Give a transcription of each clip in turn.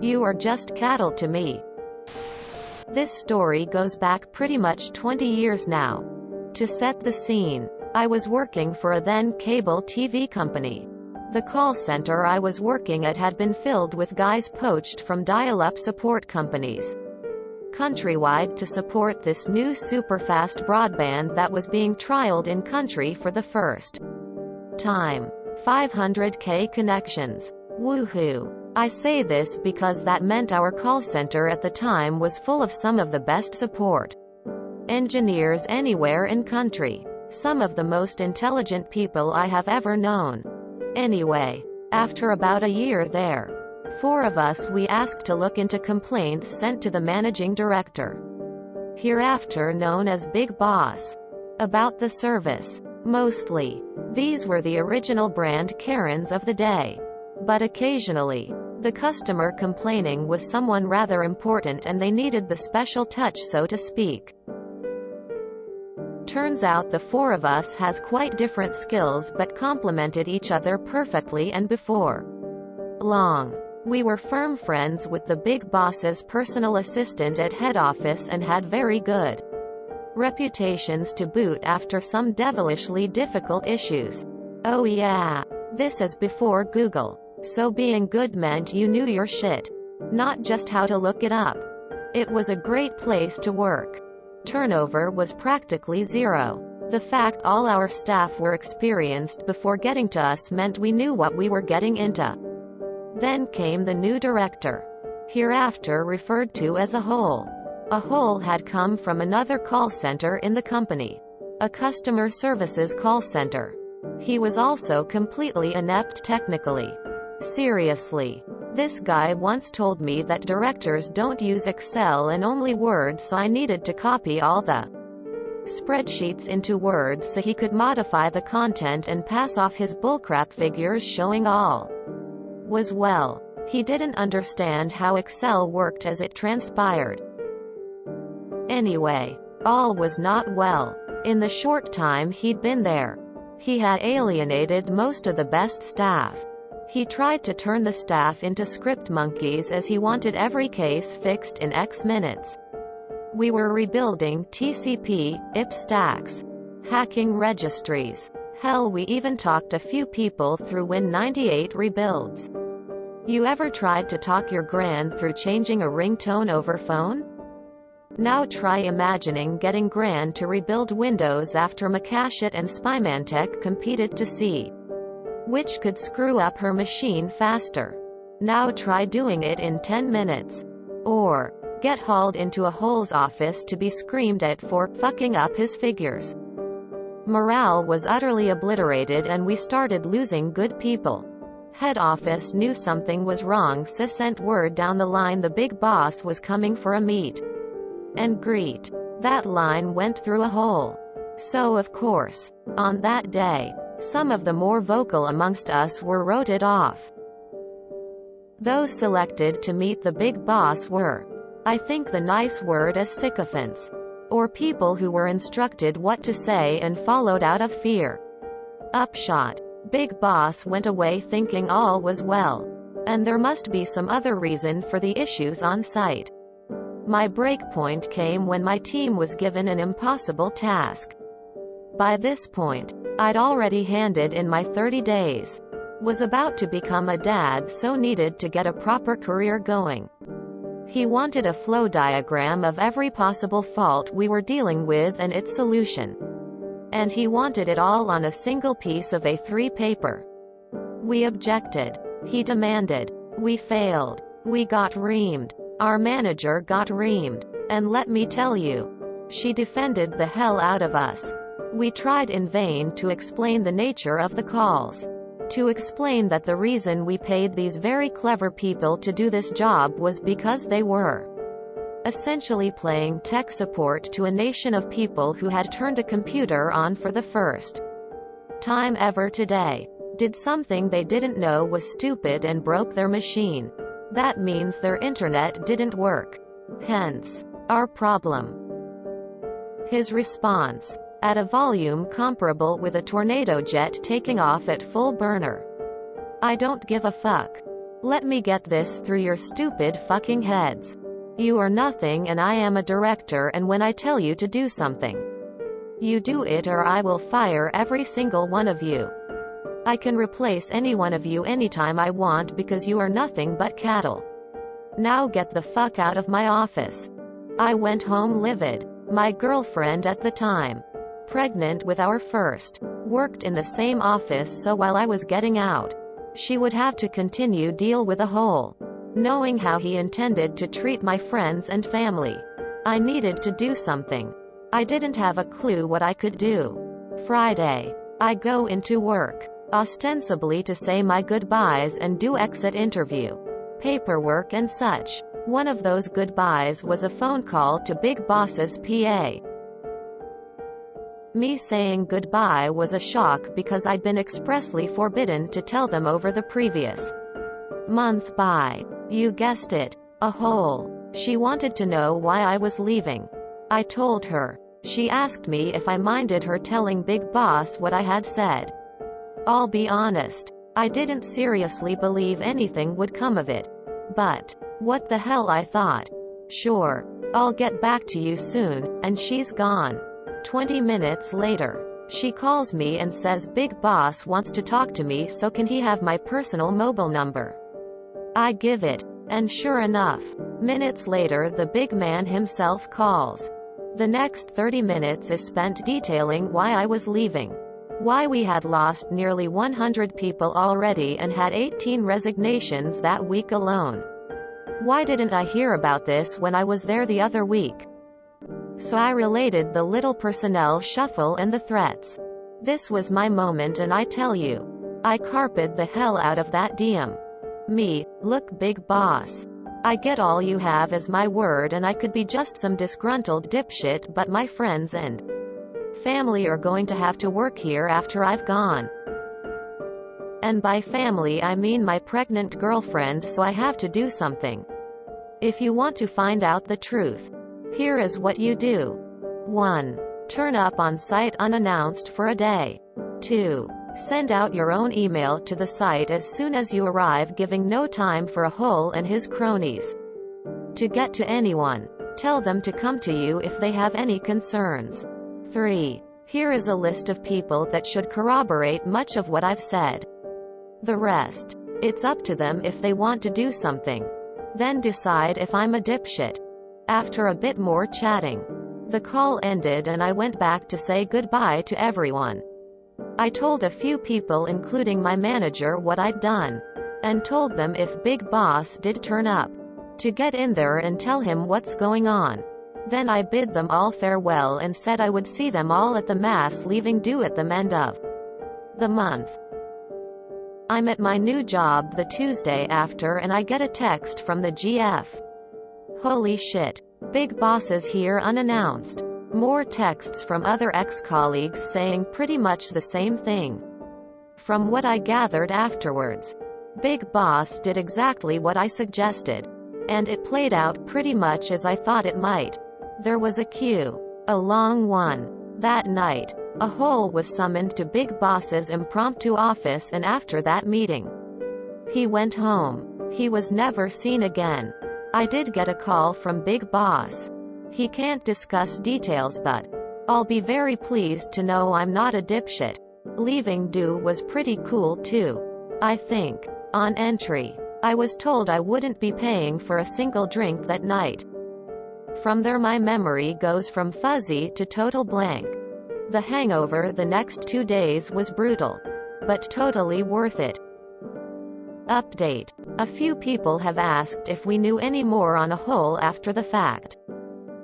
You are just cattle to me. This story goes back pretty much 20 years now. To set the scene, I was working for a then cable TV company. The call center I was working at had been filled with guys poached from dial-up support companies countrywide to support this new super-fast broadband that was being trialed in country for the first time. 500K connections. Woohoo. I say this because that meant our call center at the time was full of some of the best support engineers anywhere in country. Some of the most intelligent people I have ever known. Anyway, after about a year there, 4 of us we asked to look into complaints sent to the managing director, hereafter known as Big Boss, about the service. Mostly, these were the original brand Karens of the day. But occasionally, the customer complaining was someone rather important and they needed the special touch, so to speak. Turns out the 4 of us has quite different skills but complemented each other perfectly, and before long, we were firm friends with the big boss's personal assistant at head office and had very good reputations to boot after some devilishly difficult issues. Oh yeah, this is before Google, so being good meant you knew your shit, not just how to look it up. It was a great place to work. Turnover was practically zero. The fact all our staff were experienced before getting to us meant we knew what we were getting into. Then came the new director, hereafter referred to as a hole. A hole had come from another call center in the company, a customer services call center. He was also completely inept technically. Seriously. This guy once told me that directors don't use Excel and only Word, so I needed to copy all the spreadsheets into Word so he could modify the content and pass off his bullcrap figures showing all was well. He didn't understand how Excel worked as it transpired. Anyway, all was not well. In the short time he'd been there, he had alienated most of the best staff. He tried to turn the staff into script monkeys as he wanted every case fixed in X minutes. We were rebuilding TCP, IP stacks, hacking registries. Hell, we even talked a few people through Win98 rebuilds. You ever tried to talk your gran through changing a ringtone over phone? Now try imagining getting gran to rebuild Windows after Macashit and Spymantec competed to see which could screw up her machine faster. Now try doing it in 10 minutes. Or get hauled into a hole's office to be screamed at for fucking up his figures. Morale was utterly obliterated and we started losing good people. Head office knew something was wrong, so sent word down the line the big boss was coming for a meet and greet. That line went through a hole. So of course, on that day, some of the more vocal amongst us were voted off. Those selected to meet the big boss were, I think the nice word is sycophants, or people who were instructed what to say and followed out of fear. Upshot. Big Boss went away thinking all was well, and there must be some other reason for the issues on site. My breakpoint came when my team was given an impossible task. By this point, I'd already handed in my 30 days. Was about to become a dad, so needed to get a proper career going. He wanted a flow diagram of every possible fault we were dealing with and its solution. And he wanted it all on a single piece of A3 paper. We objected. He demanded. We failed. We got reamed. Our manager got reamed. And let me tell you, she defended the hell out of us. We tried in vain to explain the nature of the calls. To explain that the reason we paid these very clever people to do this job was because they were essentially playing tech support to a nation of people who had turned a computer on for the first time ever today. Did something they didn't know was stupid and broke their machine. That means their internet didn't work. Hence, our problem. His response. At a volume comparable with a tornado jet taking off at full burner. I don't give a fuck. Let me get this through your stupid fucking heads. You are nothing and I am a director, and when I tell you to do something, you do it or I will fire every single one of you. I can replace any one of you anytime I want because you are nothing but cattle. Now get the fuck out of my office. I went home livid. My girlfriend at the time, pregnant with our first, worked in the same office, so while I was getting out, she would have to continue deal with a whole. Knowing how he intended to treat my friends and family, I needed to do something. I didn't have a clue what I could do. Friday, I go into work, ostensibly to say my goodbyes and do exit interview, paperwork and such. One of those goodbyes was a phone call to Big Boss's PA. Me saying goodbye was a shock because I'd been expressly forbidden to tell them over the previous month by, you guessed it, a hole. She wanted to know why I was leaving. I told her. She asked me if I minded her telling Big Boss what I had said. I'll be honest, I didn't seriously believe anything would come of it. But what the hell, I thought. Sure, I'll get back to you soon, and she's gone. 20 minutes later, she calls me and says Big Boss wants to talk to me, so can he have my personal mobile number? I give it, and sure enough, minutes later the big man himself calls. The next 30 minutes is spent detailing why I was leaving. Why we had lost nearly 100 people already and had 18 resignations that week alone. Why didn't I hear about this when I was there the other week? So I related the little personnel shuffle and the threats. This was my moment, and I tell you, I carped the hell out of that DM. Me, look Big Boss. I get all you have as my word, and I could be just some disgruntled dipshit, but my friends and family are going to have to work here after I've gone. And by family I mean my pregnant girlfriend, so I have to do something. If you want to find out the truth, here is what you do. 1. Turn up on site unannounced for a day. 2. Send out your own email to the site as soon as you arrive, giving no time for a hole and his cronies to get to anyone. Tell them to come to you if they have any concerns. 3. Here is a list of people that should corroborate much of what I've said. The rest, it's up to them if they want to do something. Then decide if I'm a dipshit. After a bit more chatting, the call ended and I went back to say goodbye to everyone. I told a few people, including my manager, what I'd done, and told them if Big Boss did turn up, to get in there and tell him what's going on. Then I bid them all farewell and said I would see them all at the mass leaving due at the end of the month. I'm at my new job the Tuesday after, and I get a text from the GF. Holy shit. Big Boss is here unannounced. More texts from other ex-colleagues saying pretty much the same thing. From what I gathered afterwards, Big Boss did exactly what I suggested. And it played out pretty much as I thought it might. There was a queue. A long one. That night, a hole was summoned to Big Boss's impromptu office, and after that meeting, he went home. He was never seen again. I did get a call from Big Boss. He can't discuss details, but I'll be very pleased to know I'm not a dipshit. Leaving due was pretty cool too. I think. On entry, I was told I wouldn't be paying for a single drink that night. From there my memory goes from fuzzy to total blank. The hangover the next 2 days was brutal, but totally worth it. Update. A few people have asked if we knew any more on a hole after the fact.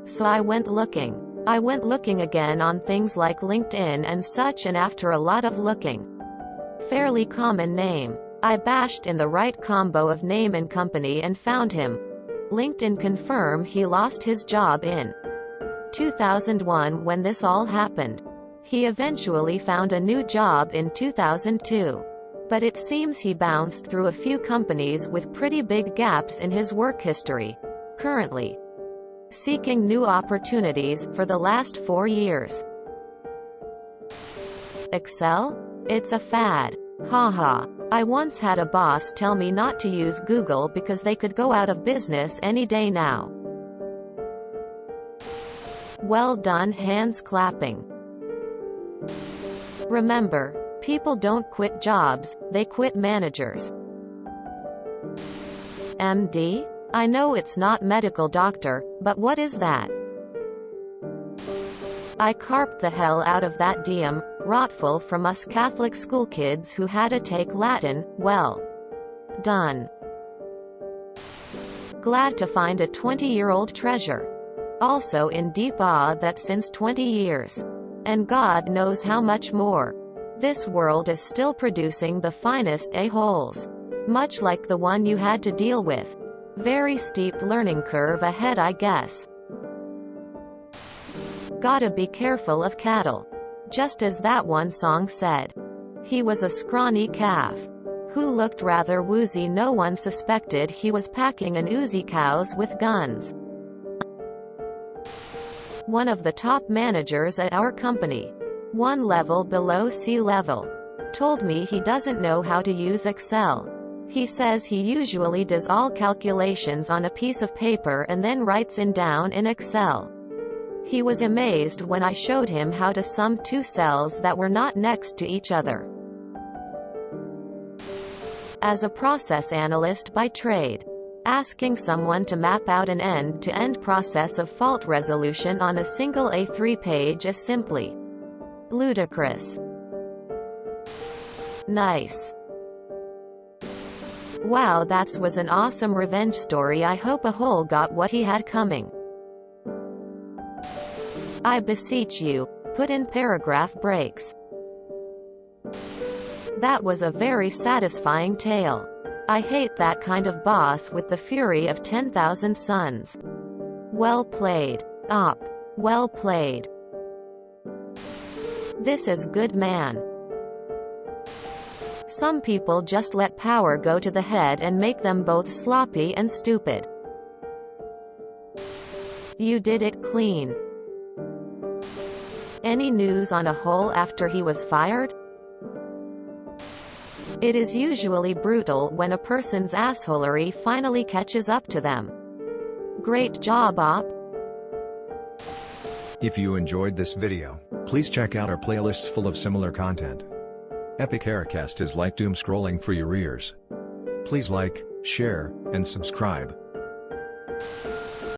So I went looking. I went looking again on things like LinkedIn and such, and after a lot of looking, fairly common name, I bashed in the right combo of name and company and found him. LinkedIn confirm he lost his job in 2001 when this all happened. He eventually found a new job in 2002. But it seems he bounced through a few companies with pretty big gaps in his work history. Currently seeking new opportunities for the last 4 years. Excel? It's a fad. Haha. I once had a boss tell me not to use Google because they could go out of business any day now. Well done, hands clapping. Remember, people don't quit jobs, they quit managers. MD? I know it's not medical doctor, but what is that? I carped the hell out of that diem, rotful from us Catholic school kids who had to take Latin. Well done. Glad to find a 20-year-old treasure. Also in deep awe that since 20 years, and God knows how much more, this world is still producing the finest a-holes. Much like the one you had to deal with. Very steep learning curve ahead, I guess. Gotta be careful of cattle. Just as that one song said. He was a scrawny calf who looked rather woozy. No one suspected he was packing an Uzi cows with guns. One of the top managers at our company, one level below sea level, told me he doesn't know how to use Excel. He says he usually does all calculations on a piece of paper and then writes it down in Excel. He was amazed when I showed him how to sum two cells that were not next to each other. As a process analyst by trade, asking someone to map out an end-to-end process of fault resolution on a single A3 page is simply ludicrous. Nice. Wow, that was an awesome revenge story. I hope a hole got what he had coming. I beseech you, put in paragraph breaks. That was a very satisfying tale. I hate that kind of boss with the fury of 10,000 suns. Well played. Op. Well played. This is good, man. Some people just let power go to the head and make them both sloppy and stupid. You did it clean. Any news on a hole after he was fired? It is usually brutal when a person's assholery finally catches up to them. Great job, Op. If you enjoyed this video, please check out our playlists full of similar content. Epic Haircast is like doom scrolling for your ears. Please like, share, and subscribe.